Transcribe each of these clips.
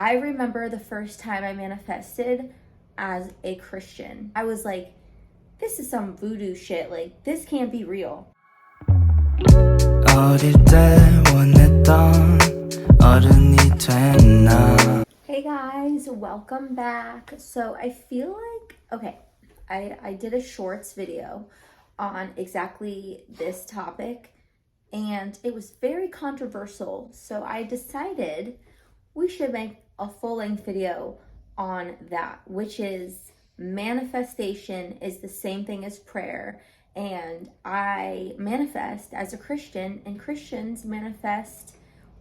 I remember the first time I manifested as a Christian. I was like, this is some voodoo shit. Like, this can't be real. Hey guys, welcome back. So I feel like, okay, I did a shorts video on exactly this topic and it was very controversial. So I decided we should make a full-length video on that, which is manifestation is the same thing as prayer. And I manifest as a Christian, and Christians manifest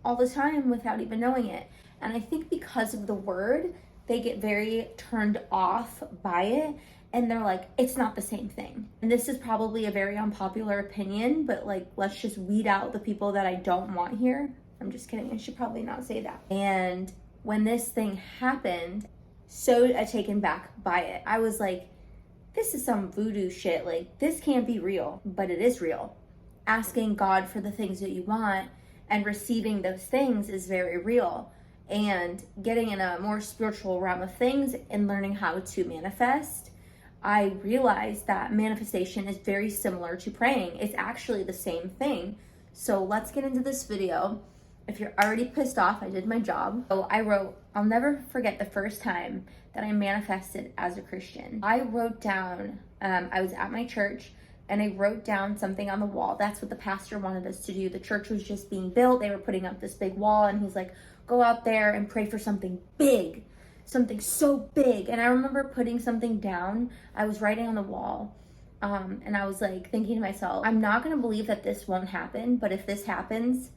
all the time without even knowing it. And I think because of the word, they get very turned off by it. And they're like, it's not the same thing. And this is probably a very unpopular opinion, but like, let's just weed out the people that I don't want here. I'm just kidding. I should probably not say that. And when this thing happened, so taken back by it. I was like, this is some voodoo shit. Like, this can't be real, but it is real. Asking God for the things that you want and receiving those things is very real. And getting in a more spiritual realm of things and learning how to manifest, I realized that manifestation is very similar to praying. It's actually the same thing. So let's get into this video. If you're already pissed off, I did my job. So I wrote, I'll never forget the first time that I manifested as a Christian. I wrote down, I was at my church and I wrote down something on the wall. That's what the pastor wanted us to do. The church was just being built. They were putting up this big wall and he's like, go out there and pray for something big, something so big. And I remember putting something down. I was writing on the wall. And I was like thinking to myself, I'm not gonna believe that this won't happen, but if this happens,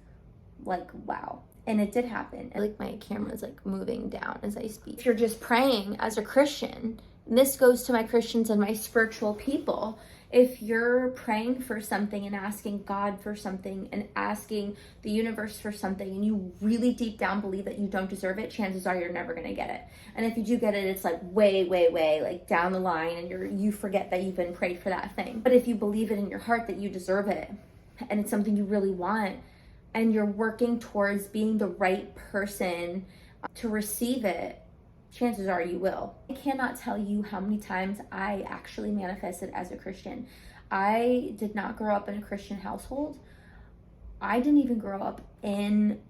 like, wow. And it did happen. Like, my camera's like moving down as I speak. If you're just praying as a Christian, and this goes to my Christians and my spiritual people, if you're praying for something and asking God for something and asking the universe for something and you really deep down believe that you don't deserve it, chances are you're never gonna get it. And if you do get it, it's like way like down the line and you forget that you've been prayed for that thing. But if you believe it in your heart that you deserve it and it's something you really want, and you're working towards being the right person to receive it, chances are you will. I cannot tell you how many times I actually manifested as a Christian. I did not grow up in a Christian household. I didn't even grow up in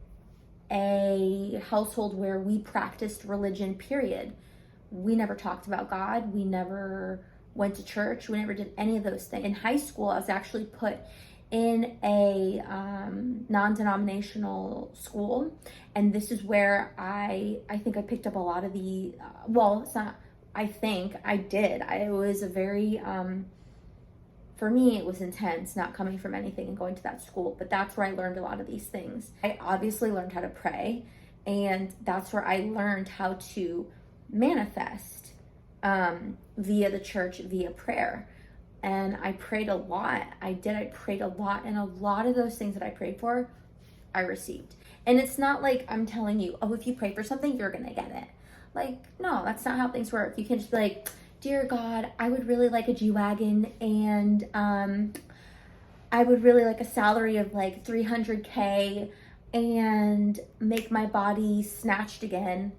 a household where we practiced religion, period. We never talked about God. We never went to church. We never did any of those things. In high school, I was actually put in a non-denominational school, and this is where I think I picked up a lot of the well, it's not, I think I did. It was a very for me it was intense not coming from anything and going to that school, but that's where I learned a lot of these things. I obviously learned how to pray, and that's where I learned how to manifest via the church, via prayer. And I prayed a lot. I prayed a lot. And a lot of those things that I prayed for, I received. And it's not like I'm telling you, oh, if you pray for something, you're going to get it. Like, no, that's not how things work. You can just be like, dear God, I would really like a G-Wagon. And I would really like a salary of like $300K and make my body snatched again.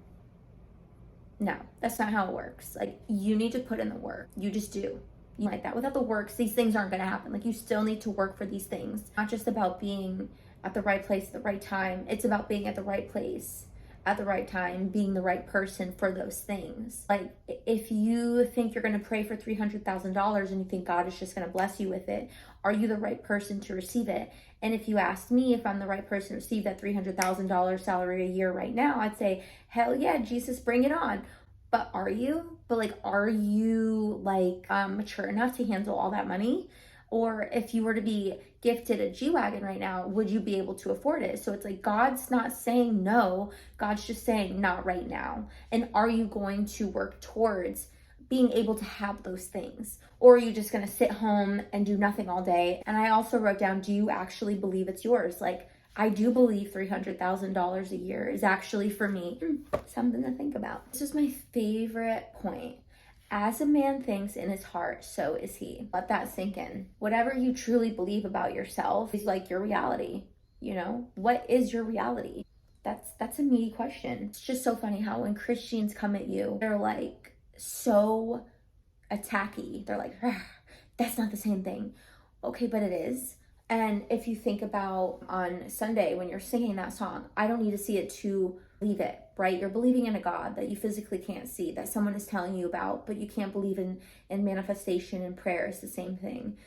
No, that's not how it works. Like, you need to put in the work. You just do. Like that. Without the works, these things aren't going to happen. Like, you still need to work for these things. It's not just about being at the right place at the right time. It's about being at the right place at the right time, being the right person for those things. Like, if you think you're going to pray for $300,000 and you think God is just going to bless you with it, are you the right person to receive it? And if you asked me if I'm the right person to receive that $300,000 salary a year right now, I'd say, hell yeah, Jesus, bring it on. But are you? But like, are you like mature enough to handle all that money? Or if you were to be gifted a G-Wagon right now, would you be able to afford it? So it's like, God's not saying no. God's just saying not right now. And are you going to work towards being able to have those things? Or are you just going to sit home and do nothing all day? And I also wrote down, do you actually believe it's yours? Like, I do believe $300,000 a year is actually, for me, something to think about. This is my favorite point. As a man thinks in his heart, so is he. Let that sink in. Whatever you truly believe about yourself is like your reality, you know? What is your reality? That's a meaty question. It's just so funny how when Christians come at you, they're like so attacky. They're like, that's not the same thing. Okay, but it is. And if you think about on Sunday when you're singing that song, I don't need to see it to believe it, right? You're believing in a God that you physically can't see, that someone is telling you about, but you can't believe in manifestation and prayer is the same thing.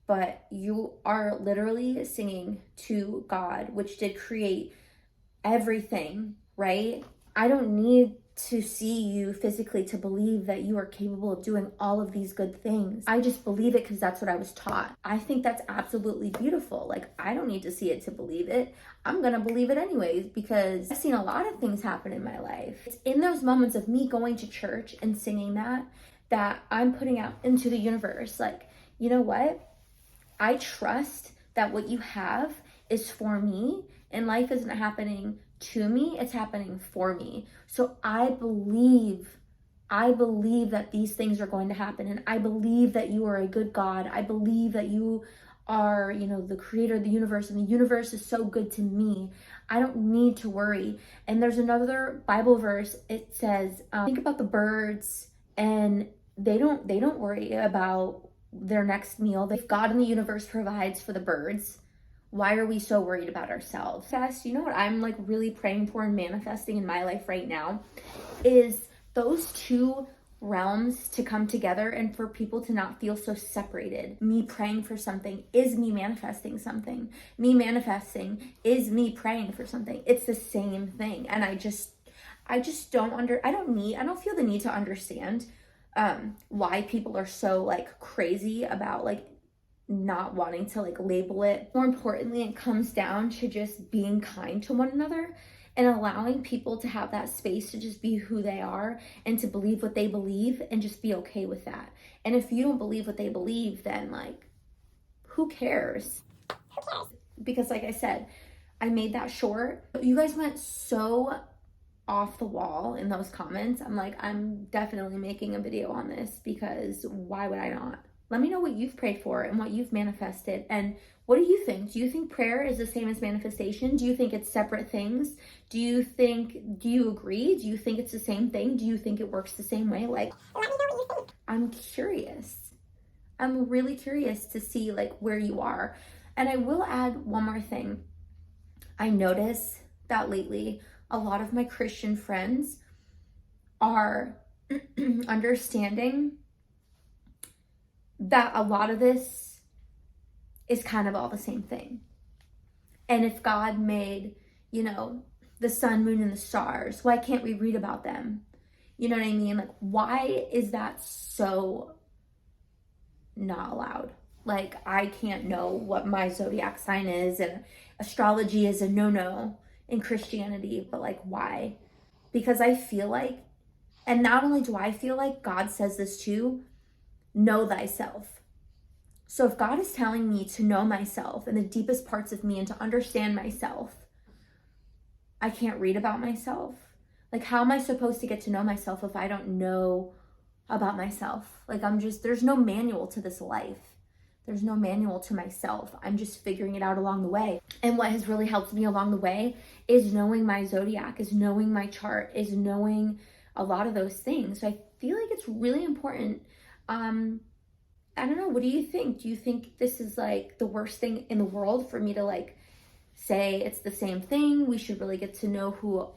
But you are literally singing to God, which did create everything, right? I don't need to see you physically to believe that you are capable of doing all of these good things. I just believe it because that's what I was taught. I think that's absolutely beautiful. Like, I don't need to see it to believe it. I'm gonna believe it anyways because I've seen a lot of things happen in my life. It's in those moments of me going to church and singing that I'm putting out into the universe. Like, you know what? I trust that what you have is for me, and life isn't happening to me, it's happening for me. So I believe that these things are going to happen, and I believe that you are a good God. I believe that you are, you know, the creator of the universe, and the universe is so good to me. I don't need to worry. And there's another Bible verse. It says, think about the birds, and they don't worry about their next meal. If God in the universe provides for the birds, why are we so worried about ourselves? You know what I'm like really praying for and manifesting in my life right now is those two realms to come together and for people to not feel so separated. Me praying for something is me manifesting something. Me manifesting is me praying for something. It's the same thing. And I just don't I don't feel the need to understand why people are so like crazy about like not wanting to like label it. More importantly, it comes down to just being kind to one another and allowing people to have that space to just be who they are and to believe what they believe and just be okay with that. And if you don't believe what they believe, then like, who cares? Because like I said, I made that short. You guys went so off the wall in those comments. I'm like, I'm definitely making a video on this because why would I not? Let me know what you've prayed for and what you've manifested. And what do you think? Do you think prayer is the same as manifestation? Do you think it's separate things? Do you agree? Do you think it's the same thing? Do you think it works the same way? Like, let me know what you think. I'm curious. I'm really curious to see like where you are. And I will add one more thing. I notice that lately a lot of my Christian friends are understanding that a lot of this is kind of all the same thing. And if God made, you know, the sun, moon, and the stars, why can't we read about them? You know what I mean? Like, why is that so not allowed? Like, I can't know what my zodiac sign is, and astrology is a no-no in Christianity, but like, why? Because I feel like, and not only do I feel like God says this too, know thyself. So if God is telling me to know myself and the deepest parts of me and to understand myself, I can't read about myself. Like, how am I supposed to get to know myself if I don't know about myself? Like, there's no manual to this life. There's no manual to myself. I'm just figuring it out along the way. And what has really helped me along the way is knowing my zodiac, is knowing my chart, is knowing a lot of those things. So I feel like it's really important. I don't know, what do you think? Do you think this is like the worst thing in the world for me to like say it's the same thing? We should really get to know who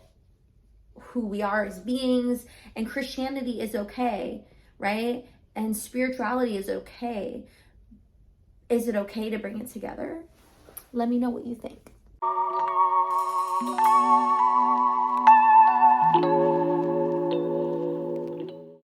we are as beings, and Christianity is okay, right? And spirituality is okay. Is it okay to bring it together? Let me know what you think.